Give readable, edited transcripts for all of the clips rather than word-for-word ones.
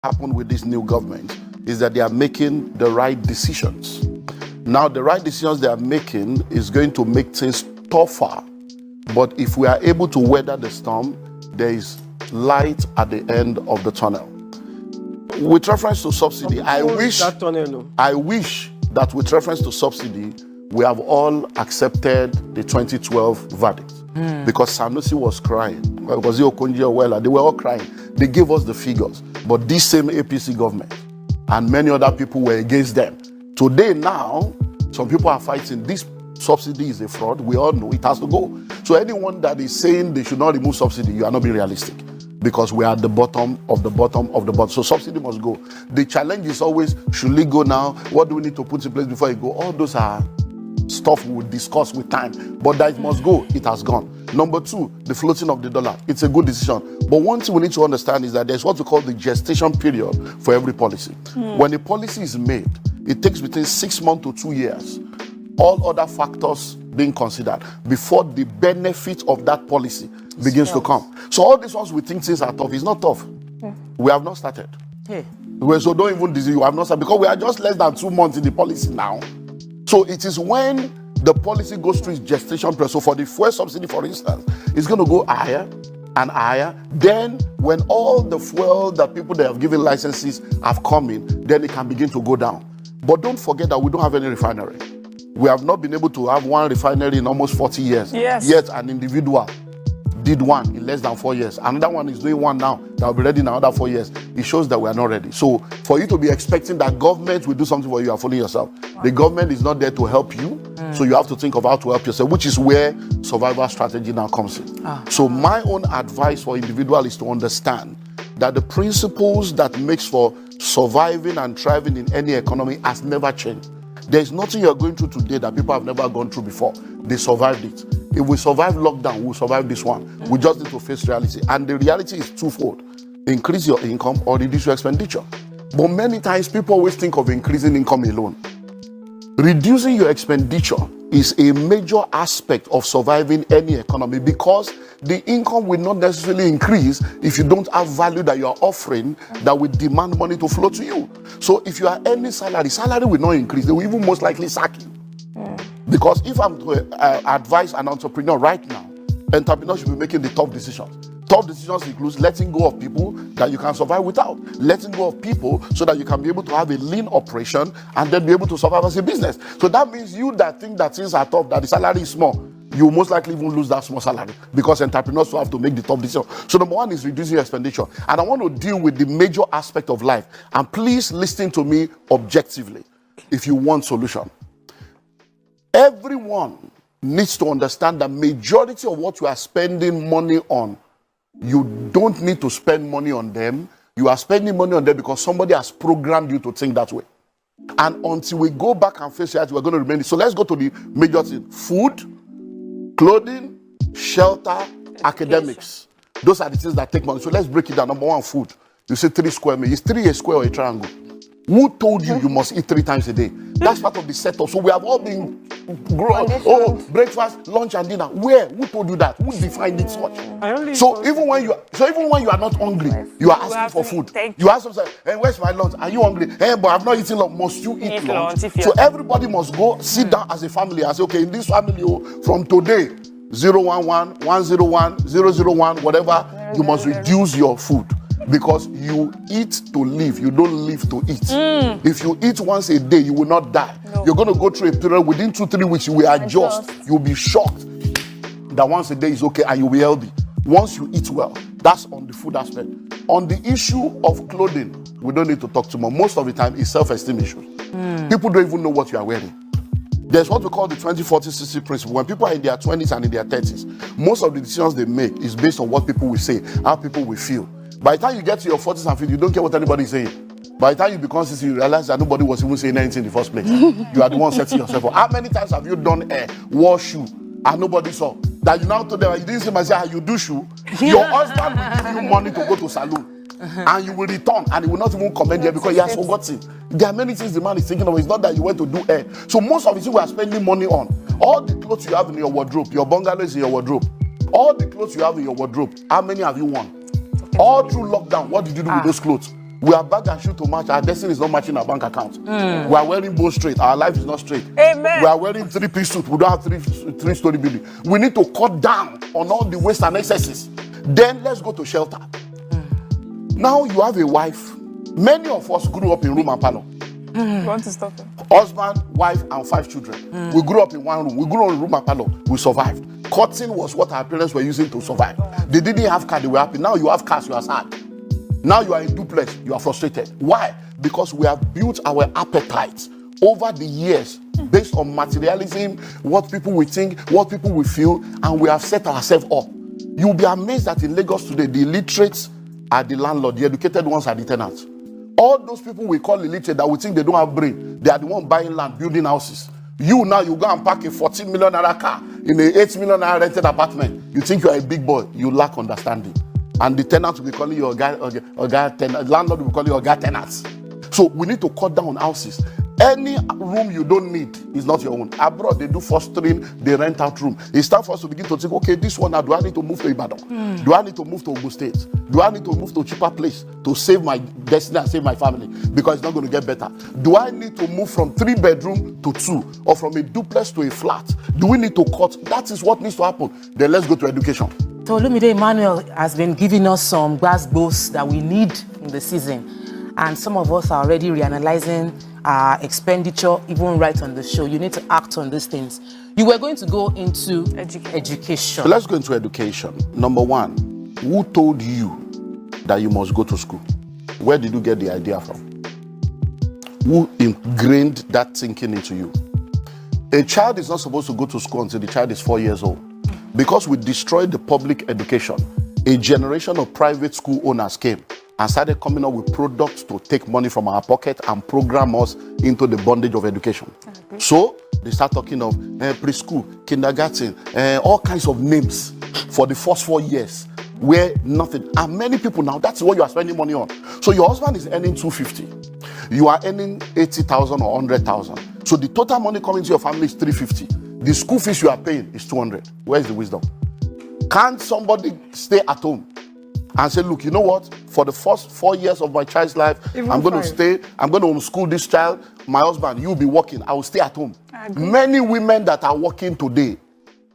happened with this new government is that they are making the right decisions. Now, the right decisions they are making is going to make things tougher. But if we are able to weather the storm, there is light at the end of the tunnel. With reference to subsidy, I wish that with reference to subsidy, we have all accepted the 2012 verdict. Because Sanusi was crying. Because they were all crying. They gave us the figures. But this same APC government and many other people were against them. Today now, some people are fighting. This subsidy is a fraud. We all know it has to go. So anyone that is saying they should not remove subsidy, you are not being realistic. Because we are at the bottom of the bottom of the bottom. So subsidy must go. The challenge is always, should it go now? What do we need to put in place before it go? All those are stuff we will discuss with time. But that it must go, it has gone. Number two, the floating of the dollar. It's a good decision. But one thing we need to understand is that there's what we call the gestation period for every policy. When a policy is made, it takes between 6 months to 2 years, all other factors being considered, before the benefit of that policy begins to come. So all these ones we think things are tough. It's not tough. We have not started. So don't even disease you have not started, because we are just less than 2 months in the policy now. So it is when the policy goes through its gestation period. So for the fuel subsidy, for instance, it's going to go higher and higher. Then when all the fuel that people that have given licenses have come in, then it can begin to go down. But don't forget that we don't have any refinery. We have not been able to have one refinery in almost 40 years. Yet an individual did one in less than 4 years. Another one is doing one now that will be ready in another 4 years. It shows that we are not ready. So for you to be expecting that government will do something for you, you are fooling yourself. The government is not there to help you. So you have to think of how to help yourself, which is where survival strategy now comes in. So my own advice for individuals is to understand that the principles that makes for surviving and thriving in any economy has never changed. There's nothing you're going through today that people have never gone through before. They survived it. If we survive lockdown, we'll survive this one. We just need to face reality. And the reality is twofold. Increase your income or reduce your expenditure. But many times people always think of increasing income alone. Reducing your expenditure is a major aspect of surviving any economy, because the income will not necessarily increase if you don't have value that you are offering that will demand money to flow to you. So if you are earning salary will not increase. They will even most likely sack you. Because if I'm to advise an entrepreneur right now, entrepreneurs should be making the tough decisions. Tough decisions include letting go of people that you can survive without. Letting go of people so that you can be able to have a lean operation and then be able to survive as a business. So that means you that think that things are tough, that the salary is small, you most likely even lose that small salary, because entrepreneurs will have to make the tough decision. So number one is reducing your expenditure. And I want to deal with the major aspect of life. And please listen to me objectively if you want solution. Everyone needs to understand that majority of what you are spending money on, you don't need to spend money on them. You are spending money on them because somebody has programmed you to think that way. And until we go back and face reality, we're going to remain. So let's go to the major thing. Food, clothing, shelter, academics. Those are the things that take money. So let's break it down. Number one, food. You say 3 square meters. Is 3 a square or a triangle? Who told you you must eat 3 times a day? That's part of the setup. So we have all been grown. Oh, breakfast, lunch, and dinner. Where? Who told you that? Who defined it such? So even when you are not hungry, you are asking for food. You ask yourself, "Hey, where's my lunch? Are you hungry? Hey, but I've not eaten lunch." Must you eat lunch? So everybody must go sit down as a family and say, "Okay, in this family, from today, 011, 101, 001, whatever, you must reduce your food." Because you eat to live, you don't live to eat. If you eat once a day, you will not die. You're going to go through a period within 2-3 weeks, you will adjust. You'll be shocked that once a day is okay and you'll be healthy. Once you eat well, that's on the food aspect. On the issue of clothing, we don't need to talk too much. Most of the time, it's self-esteem issues. People don't even know what you are wearing. There's what we call the 20-40-60 principle. When people are in their 20s and in their 30s, most of the decisions they make is based on what people will say, how people will feel. By the time you get to your 40s and 50s, you don't care what anybody is saying. By the time you become 60, you realize that nobody was even saying anything in the first place. You are the one setting yourself up. How many times have you done hair, wore shoe, and nobody saw? That you now told them, you didn't see myself, how you do shoe. Your husband will give you money to go to salon. And you will return, and he will not even commend you because he has forgotten. There are many things the man is thinking of. It's not that you went to do hair. So most of it we are spending money on. All the clothes you have in your wardrobe, your bungalow is in your wardrobe. All the clothes you have in your wardrobe, how many have you worn? All through lockdown, what did you do with those clothes? We are bag and shoe to match. Our destiny is not matching our bank account. We are wearing both straight. Our life is not straight. Amen. We are wearing three-piece suit. We don't have three-story building. We need to cut down on all the waste and excesses. Then let's go to shelter. Now you have a wife. Many of us grew up in room and parlor. You want to stop it? Husband, wife, and 5 children. We grew up in one room. We grew up in room and parlor. We survived. Cutting was what our parents were using to survive. They didn't have car, they were happy. Now you have cars, you are sad. Now you are in duplex, you are frustrated. Why? Because we have built our appetites over the years based on materialism, what people will think, what people will feel, and we have set ourselves up. You'll be amazed that in Lagos today, the illiterates are the landlord, the educated ones are the tenants. All those people we call illiterate that we think they don't have brain, they are the ones buying land, building houses. You now, you go and park a 14 million naira car in an 8 million naira rented apartment. You think you are a big boy, you lack understanding. And the tenant will be calling you a guy tenant, landlord will be calling you a guy tenants. So we need to cut down on houses. Any room you don't need is not your own. Abroad, they do fostering, they rent out room. It's time for us to begin to think, okay, this one now, do I need to move to Ibadan? Do I need to move to Ogun State? Do I need to move to a cheaper place to save my destiny and save my family? Because it's not going to get better. Do I need to move from 3-bedroom to 2 or from a duplex to a flat? Do we need to cut? That is what needs to happen. Then let's go to education. So Olumide Emmanuel has been giving us some gbas that we need in the season. And some of us are already reanalyzing our expenditure, even right on the show. You need to act on these things. You were going to go into education. So let's go into education. Number one, who told you that you must go to school? Where did you get the idea from? Who ingrained that thinking into you? A child is not supposed to go to school until the child is 4 years old. Because we destroyed the public education, a generation of private school owners came and started coming up with products to take money from our pocket and program us into the bondage of education. So they start talking of preschool, kindergarten, all kinds of names for the first 4 years where nothing. And many people now, that's what you are spending money on. So your husband is earning 250. You are earning 80,000 or 100,000. So the total money coming to your family is 350. The school fees you are paying is 200. Where's the wisdom? Can't somebody stay at home and say, look, you know what? For the first 4 years of my child's life, I'm going to stay, I'm going to homeschool this child. My husband, you'll be working. I will stay at home. Many women that are working today,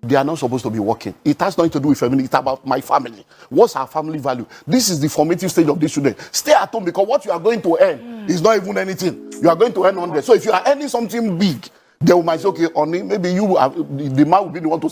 they are not supposed to be working. It has nothing to do with family. It's about my family. What's our family value? This is the formative stage of this children. Stay at home because what you are going to earn is not even anything. You are going to earn 100. So if you are earning something big, they might say, okay, Oni, maybe you, the man will be the one to